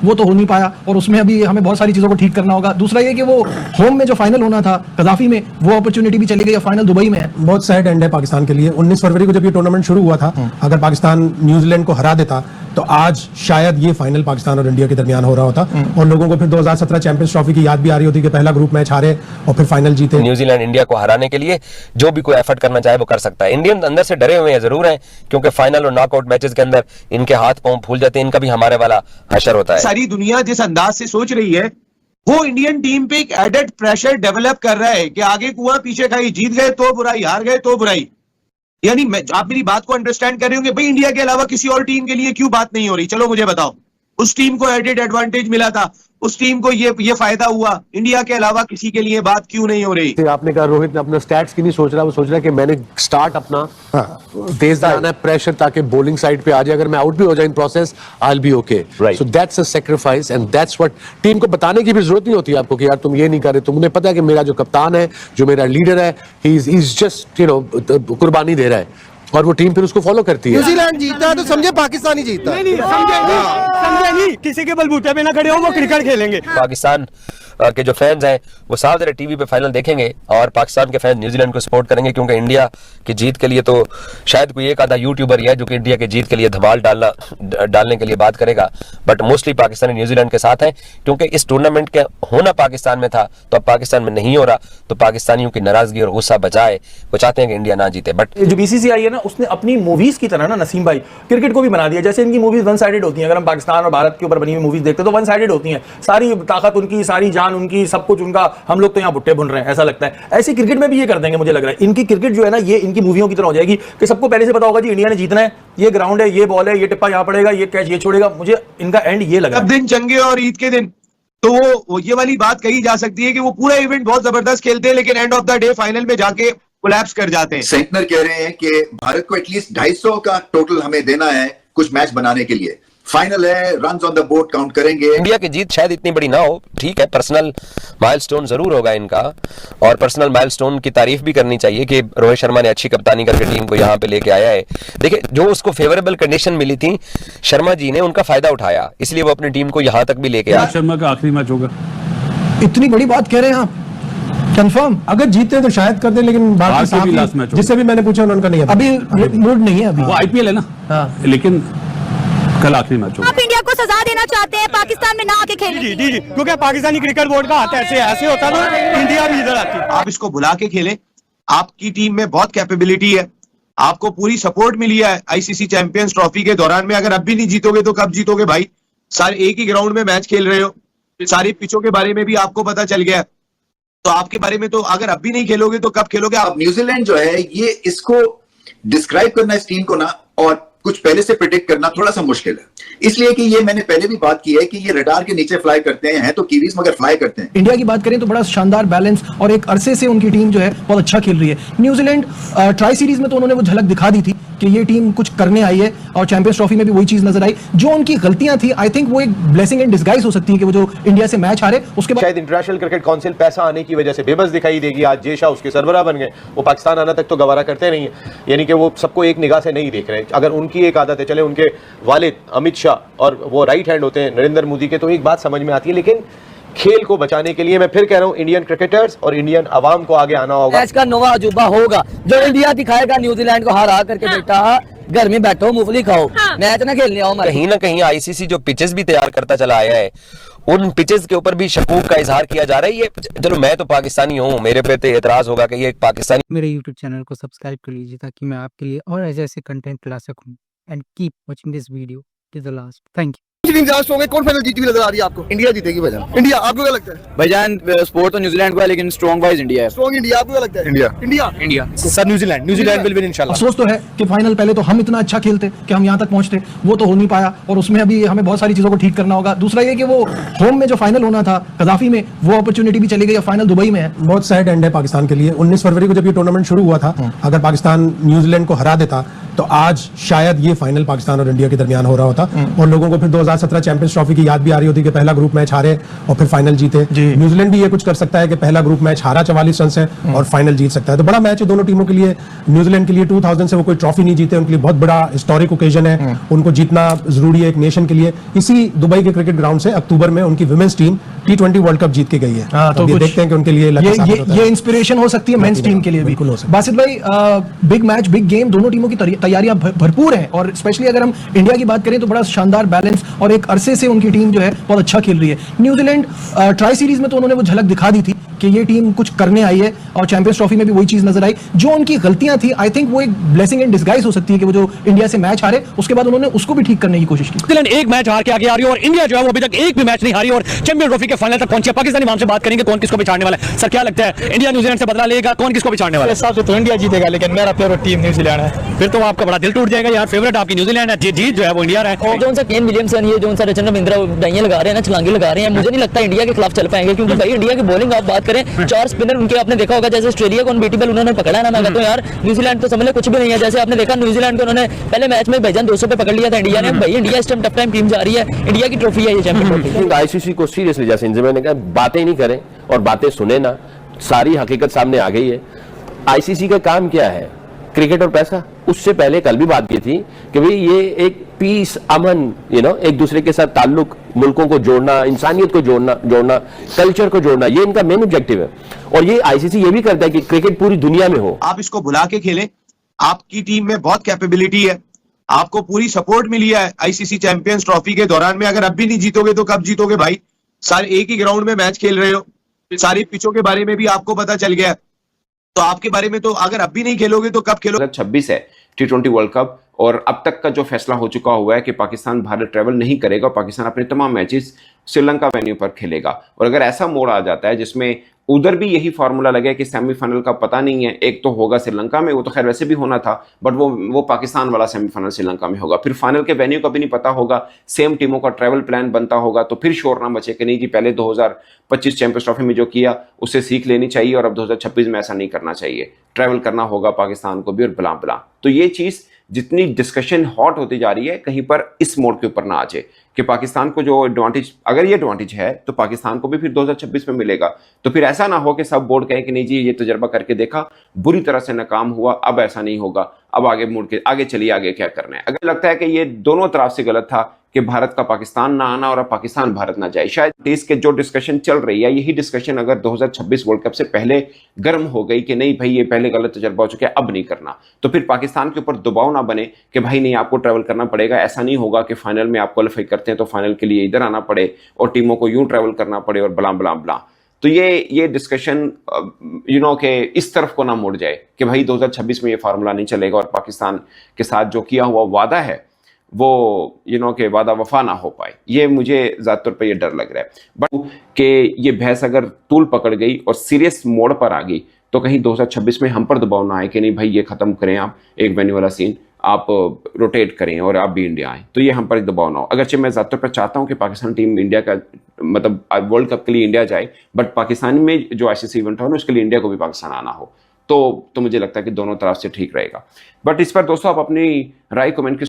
वो तो हो नहीं पाया और उसमें अभी हमें बहुत सारी चीजों को ठीक करना होगा। दूसरा ये कि वो होम में जो फाइनल होना था कजाफी में, वो अपॉर्चुनिटी भी चली गई, फाइनल दुबई में है। बहुत सैड एंड है पाकिस्तान के लिए। 19 फरवरी को जब ये टूर्नामेंट शुरू हुआ था, अगर पाकिस्तान न्यूजीलैंड को हरा देता तो आज शायद ये फाइनल पाकिस्तान और इंडिया के दरमियान हो रहा होता और लोगों को फिर 2017 चैंपियंस ट्रॉफी की याद भी आ रही होती कि पहला ग्रुप मैच हारे और फिर फाइनल जीते। न्यूजीलैंड इंडिया को हराने के लिए जो भी कोई एफर्ट करना चाहे वो कर सकता है। इंडियन अंदर से डरे हुए हैं जरूर हैं, क्योंकि फाइनल और नॉकआउट मैचेस के अंदर इनके हाथ पांव फूल जाते हैं, इनका भी हमारे वाला हशर होता है। सारी दुनिया जिस अंदाज से सोच रही है, वो इंडियन टीम पे एक एडेड प्रेशर डेवलप कर रहा है कि आगे कुआं पीछे खाई, जीत गए तो बुराई, हार गए तो बुराई। यानी आप मेरी बात को अंडरस्टैंड कर रहे होंगे, भाई इंडिया के अलावा किसी और टीम के लिए क्यों बात नहीं हो रही? चलो मुझे बताओ, उस टीम को एडेड एडवांटेज मिला था, उस टीम को ये फायदा हुआ, इंडिया के अलावा किसी के लिए बात क्यों नहीं हो रही? आपने कहा रोहित ने अपना स्टैट्स की नहीं सोच रहा, वो सोच रहा है कि मैंने स्टार्ट अपना तेज बनाना है, प्रेशर, ताकि बॉलिंग साइड पे आ जाए, अगर मैं आउट भी हो जाए in process I will be okay. So that's a sacrifice and that's what team को बताने की भी जरूरत नहीं होती आपको कि यार तुम ये नहीं कर रहे, तुमने पता है कि मेरा जो कप्तान है, जो मेरा लीडर है, he is just you know कुर्बानी दे रहा है और वो टीम फिर उसको फॉलो करती है। न्यूजीलैंड जीतता है तो समझे पाकिस्तान ही जीतता है। नहीं समझे नहीं, किसी के बलबूते पे ना खड़े हो, वो क्रिकेट खेलेंगे। पाकिस्तान के जो फैंस हैं वो साफ जरा टीवी पे फाइनल देखेंगे और पाकिस्तान के फैंस न्यूजीलैंड को सपोर्ट करेंगे, क्योंकि इंडिया की जीत के लिए तो शायद कोई एक आधा यूट्यूबर ही है जो कि इंडिया की जीत के लिए धमाल डालने के लिए बात करेगा, बट मोस्टली पाकिस्तानी न्यूजीलैंड के साथ हैं, क्योंकि इस टूर्नामेंट के होना पाकिस्तान में था तो अब पाकिस्तान में नहीं हो रहा, तो पाकिस्तानियों की नाराजगी और गुस्सा बचाए, वो चाहते हैं कि इंडिया ना जीते। बट जो बीसीसीआई है ना, उसने अपनी मूवीज की तरह ना नसीम भाई क्रिकेट को भी बना दिया। जैसे इनकी मूवीज वन साइडेड होती हैं, अगर हम पाकिस्तान और भारत के ऊपर बनी हुई मूवीज देखते हैं तो वन साइडेड होती हैं, सारी ताकत उनकी, सारी जान उनकी, सब कुछ उनका, हम लोग तो यहाँ भुट्टे भुन रहे हैं, ऐसा लगता है। ऐसे क्रिकेट में भी ये कर देंगे, मुझे लग रहा है इनकी क्रिकेट जो है ना, ये इनकी मूवियों की तरह हो जाएगी कि सबको पहले से पता होगा जी इंडिया ने जीतना है, ये ग्राउंड है, ये बॉल है, ये टिप्पा यहाँ पड़ेगा, ये कैच ये छोड़ेगा। मुझे इनका एंड ये लगा। अब दिन चंगे और ईद के दिन तो वो ये वाली बात कही जा सकती है कि वो पूरा इवेंट बहुत जबरदस्त खेलते हैं, लेकिन end of the day final में जाके कोलैप्स कर जाते हैं। सेंटनर कह रहे हैं कि भारत को एटलीस्ट 250 का टोटल हमें देना है कुछ मैच बनाने के लिए। फाइनल है, runs on the board count करेंगे। इंडिया की जीत शायद इतनी बड़ी ना हो, ठीक है, पर्सनल माइलस्टोन जरूर होगा इनका, और पर्सनल माइलस्टोन की तारीफ भी करनी चाहिए कि रोहित शर्मा ने अच्छी कप्तानी करके टीम को यहाँ पे लेके आया है। देखिए, जो उसको फेवरेबल कंडीशन मिली थी, शर्मा जी ने उनका फायदा उठाया, इसलिए वो अपनी टीम को यहाँ तक भी लेके आया। शर्मा का आखिरी मैच होगा। इतनी बड़ी बात कह रहे हैं आप, कंफर्म? अगर जीते तो शायद कर दे, लेकिन बाकी जिससे भी मैंने पूछा उन्होंने नहीं है, अभी मूड नहीं है, अभी वो आईपीएल है ना, लेकिन कल आखिरी मैच होगा। आप इंडिया को सजा देना चाहते हैं पाकिस्तान में ना आके खेलने? जी, क्योंकि पाकिस्तानी क्रिकेट बोर्ड का हाथ ऐसे होता ना, इंडिया भी इधर आती। आप इसको बुला के खेलें, आपकी टीम में बहुत कैपेबिलिटी है, आपको पूरी सपोर्ट मिली है आईसीसी चैंपियंस ट्रॉफी के दौरान में। अगर अब भी नहीं जीतोगे तो कब जीतोगे भाई? सारे एक ही ग्राउंड में मैच खेल रहे हो, सारी पिचों के बारे में भी आपको पता चल गया, तो आपके बारे में तो अगर अब भी नहीं खेलोगे तो कब खेलोगे आप? न्यूजीलैंड जो है, ये इसको डिस्क्राइब करना इस टीम को ना, और कुछ पहले से प्रिडिक्ट करना थोड़ा सा मुश्किल है, इसलिए कि ये मैंने पहले भी बात की है कि ये रडार के नीचे फ्लाई करते हैं तो कीवीज मगर फ्लाई करते हैं। इंडिया की बात करें तो बड़ा शानदार बैलेंस और एक अरसे से उनकी टीम जो है बहुत अच्छा खेल रही है। न्यूजीलैंड ट्राई सीरीज में तो उन्होंने वो झलक दिखा दी थी कि ये टीम कुछ करने आई है, और चैंपियंस ट्रॉफी में भी वही चीज नजर आई। जो उनकी गलतियां थी, आई थिंक वो एक ब्लेसिंग इन डिस्गाइज हो सकती है कि वो जो इंडिया से मैच हारे, उसके बाद शायद इंटरनेशनल क्रिकेट काउंसिल पैसा आने की वजह से बेबस दिखाई देगी। आज जे शाह उसके सरबराह बन गए, वो पाकिस्तान आना तक तो गवारा करते नहीं है, यानी कि वो सबको एक निगाह से नहीं देख रहे। अगर उनकी एक आदत है, चले उनके वालिद अमित शाह और वो राइट हैंड होते हैं नरेंद्र मोदी के, तो एक बात समझ में आती है, लेकिन खेल को बचाने के लिए मैं फिर कह रहा हूं इंडियन क्रिकेटर्स और इंडियन अवाम को आगे आना होगा। मैच का नवा अजूबा होगा जो इंडिया दिखाएगा, न्यूजीलैंड को हरा करके बेटा घर में बैठो मूंगफली खाओ, मैच ना खेलने आओ। कहीं ना कहीं आईसीसी जो पिचेस भी तैयार करता चला आया है, उन पिचेस के ऊपर भी शकूक का इजहार किया जा रहा है। ये चलो, मैं तो पाकिस्तानी हूँ, मेरे पे तो एतराज होगा कि ये एक पाकिस्तानी। मेरे यूट्यूब चैनल को सब्सक्राइब कर लीजिए ताकि मैं आपके लिए और ऐसे कंटेंट ला सकूं, and keep watching this video till the last. Thank you. कौन फाइनल जीती हुई नजर आ रही है आपको? इंडिया जीतेगी भाईजान। इंडिया, आपको क्या लगता है? भाईजान स्पोर्ट तो न्यूजीलैंड को है, लेकिन स्ट्रॉन्ग वाइज इंडिया है। स्ट्रॉन्ग इंडिया, आपको क्या लगता है? India sir New Zealand will win इंशाल्लाह। अफसोस तो है कि फाइनल पहले तो हम इतना अच्छा खेलते कि हम यहाँ तक पहुंचते, वो तो हो नहीं पाया और उसमें अभी हमें बहुत सारी चीजों को ठीक करना होगा। दूसरा ये कि वो होम में जो फाइनल होना था कजाफी में, वो अपॉर्चुनिटी भी चली गई, फाइनल दुबई में है। बहुत सैड एंड है पाकिस्तान के लिए। 19 फरवरी को जब ये टूर्नामेंट शुरू हुआ था, अगर पाकिस्तान न्यूजीलैंड को हरा देता तो आज शायद ये फाइनल पाकिस्तान और इंडिया के दरमियान हो रहा होता और लोगों को फिर 2017 चैंपियंस ट्रॉफी की याद भी आ रही होती कि पहला ग्रुप मैच हारे और फिर फाइनल जीते। न्यूजीलैंड भी ये कुछ कर सकता है कि पहला ग्रुप मैच हारा 44 रन से और फाइनल जीत सकता है। तो बड़ा मैच है दोनों टीमों के लिए। न्यूजीलैंड के लिए 2000 से वो कोई ट्रॉफी नहीं जीते, उनके लिए बहुत बड़ा हिस्टोरिक ओकेजन है, उनको जीतना जरूरी है एक नेशन के लिए। इसी दुबई के क्रिकेट ग्राउंड से अक्टूबर में उनकी women's team T20 world cup जीत के गई है। तो ये देखते हैं कि उनके लिए ये इंस्पिरेशन हो सकती है मेंस टीम के लिए भी। बासित भाई, बिग मैच, बिग गेम, दोनों टीमों की तैयारियां भरपूर हैं और स्पेशली अगर हम इंडिया की बात करें तो बड़ा शानदार बैलेंस और एक अरसे से उनकी टीम जो है बहुत अच्छा खेल रही है। न्यूजीलैंड ट्राई सीरीज में तो उन्होंने वो झलक दिखा दी थी कि ये टीम कुछ करने आई है और चैंपियंस ट्रॉफी में भी वही चीज नजर आई। जो उनकी गलतियां थी, आई थिंक वो एक ब्लेसिंग इन डिस्गाइज हो सकती है कि वो जो इंडिया से मैच हारे उसके बाद उन्होंने उसको भी ठीक करने की कोशिश की। न्यूजीलैंड एक मैच हार के आगे आ रही है और इंडिया जो है वो अभी तक एक भी मैच नहीं हारी और चैंपियन ट्रॉफी के फाइनल तक पहुंची है। पाकिस्तानी माम से बात करेंगे कौन किसको पिछाड़ने वाला है। सर क्या लगता है, इंडिया न्यूजीलैंड से बदला लेगा, कौन किसको पिछाड़ने वाला है? हिसाब से तो इंडिया जीतेगा, लेकिन मेरा फेवरेट टीम न्यूजीलैंड है। फिर तो आपका बड़ा दिल टूट जाएगा यार, फेवरेट आपकी न्यूजीलैंड है, जीत जो है वो इंडिया है। और जो उनसे केन विलियमसन, ये जो उनसे रचना रविंद्रा डाइयां लगा रहे हैं ना, छलांगे लगा रहे हैं, मुझे नहीं लगता इंडिया के खिलाफ चल पाएंगे। क्योंकि भाई इंडिया की बॉलिंग आप बात करें, 4 स्पिनर उनके आपने देखा होगा, जैसे ऑस्ट्रेलिया को अनबीटेबल उन्होंने पकड़ा है ना। मैं कहता हूं यार न्यूजीलैंड तो समझ ले कुछ भी नहीं है। जैसे आपने देखा न्यूजीलैंड को उन्होंने पहले मैच में भाईजान 200 पे पकड़ लिया था इंडिया ने। भाई इंडिया इस टाइम टफ टाइम टीम जा रही है, इंडिया की ट्रॉफी है ये चैंपियन ट्रॉफी। आईसीसी को सीरियसली, जैसे मैंने कहा, बातें नहीं करें और बातें सुने ना, सारी हकीकत सामने आ गई है। आईसीसी का काम क्या है? क्रिकेट और पैसा। उससे पहले कल भी बात की थी कि भाई ये एक पीस, अमन, एक दूसरे के साथ ताल्लुक, मुल्कों को जोड़ना, इंसानियत को जोड़ना, कल्चर को जोड़ना, ये इनका मेन ऑब्जेक्टिव है। और ये आईसीसी ये भी करता है कि क्रिकेट पूरी दुनिया में हो। आप इसको बुला के खेलें, आपकी टीम में बहुत कैपेबिलिटी है, आपको पूरी सपोर्ट मिली है आईसीसी चैंपियंस ट्रॉफी के दौरान में। अगर अब भी नहीं जीतोगे तो कब जीतोगे भाई? सारे एक ही ग्राउंड में मैच खेल रहे हो, सारी पिचों के बारे में भी आपको पता चल गया, तो आपके बारे में तो अगर अब भी नहीं खेलोगे तो कब खेलोगे? 2026 है T20 वर्ल्ड कप और अब तक का जो फैसला हो चुका हुआ है कि पाकिस्तान भारत ट्रैवल नहीं करेगा, पाकिस्तान अपने तमाम मैचेस श्रीलंका वेन्यू पर खेलेगा। और अगर ऐसा मोड़ आ जाता है जिसमें उधर भी यही फार्मूला लगे कि सेमीफाइनल का पता नहीं है, एक तो होगा श्रीलंका में, वो तो खैर वैसे भी होना था, बट वो पाकिस्तान वाला सेमीफाइनल श्रीलंका में होगा, फिर फाइनल के वेन्यू का भी नहीं पता होगा, सेम टीमों का ट्रैवल प्लान बनता होगा, तो फिर शोर ना बचे कि नहीं जी पहले 2025 चैंपियंस ट्रॉफी में जो किया उससे सीख लेनी चाहिए और अब 2026 में ऐसा नहीं करना चाहिए, ट्रैवल करना होगा पाकिस्तान को भी और बला बला। तो ये चीज जितनी डिस्कशन हॉट होती जा रही है, कहीं पर इस मोड के ऊपर ना आ जाए कि पाकिस्तान को जो एडवांटेज, अगर ये एडवांटेज है तो पाकिस्तान को भी फिर 2026 में मिलेगा। तो फिर ऐसा ना हो कि सब बोर्ड कहें कि नहीं जी ये तजर्बा करके देखा, बुरी तरह से नाकाम हुआ, अब ऐसा नहीं होगा, अब आगे मुड़ के आगे चलिए, आगे क्या करना है। अगर लगता है कि ये दोनों तरफ से गलत था कि भारत का पाकिस्तान ना आना और अब पाकिस्तान भारत ना जाए, शायद इसके जो डिस्कशन चल रही है यही डिस्कशन अगर 2026 वर्ल्ड कप से पहले गर्म हो गई कि नहीं भाई ये पहले गलत तजर्बा हो चुका है, अब नहीं करना, तो फिर पाकिस्तान के ऊपर दबाव ना बने कि भाई नहीं आपको ट्रैवल करना पड़ेगा। ऐसा नहीं होगा कि फाइनल में आप क्वालिफाई करते हैं तो फाइनल के लिए इधर आना पड़े और टीमों को यूं ट्रैवल करना पड़े और बला बला बला। तो ये डिस्कशन के इस तरफ को ना मुड़ जाए कि भाई 2026 में ये फार्मूला नहीं चलेगा और पाकिस्तान के साथ जो किया हुआ वादा है वो के वादा वफा ना हो पाए। ये मुझे ज़्यादा तौर पे ये डर लग रहा है। बट कि ये बहस अगर तूल पकड़ गई और सीरियस मोड़ पर आ गई तो कहीं 2026 में हम पर दबाव ना आए कि नहीं भाई ये खत्म करें, आप एक वेन्यू वाला सीन आप रोटेट करें और आप भी इंडिया आए, तो ये हम पर दबाव ना हो। अगरचे मैं ज़्यादा तौर पर चाहता हूँ कि पाकिस्तान टीम इंडिया का मतलब वर्ल्ड कप के लिए इंडिया जाए, बट पाकिस्तान में जो आईसीसी इवेंट हो ना उसके लिए इंडिया को भी पाकिस्तान आना हो, तो मुझे लगता है कि दोनों तरफ से ठीक रहेगा। बट इस पर दोस्तों आप अपनी राय कमेंट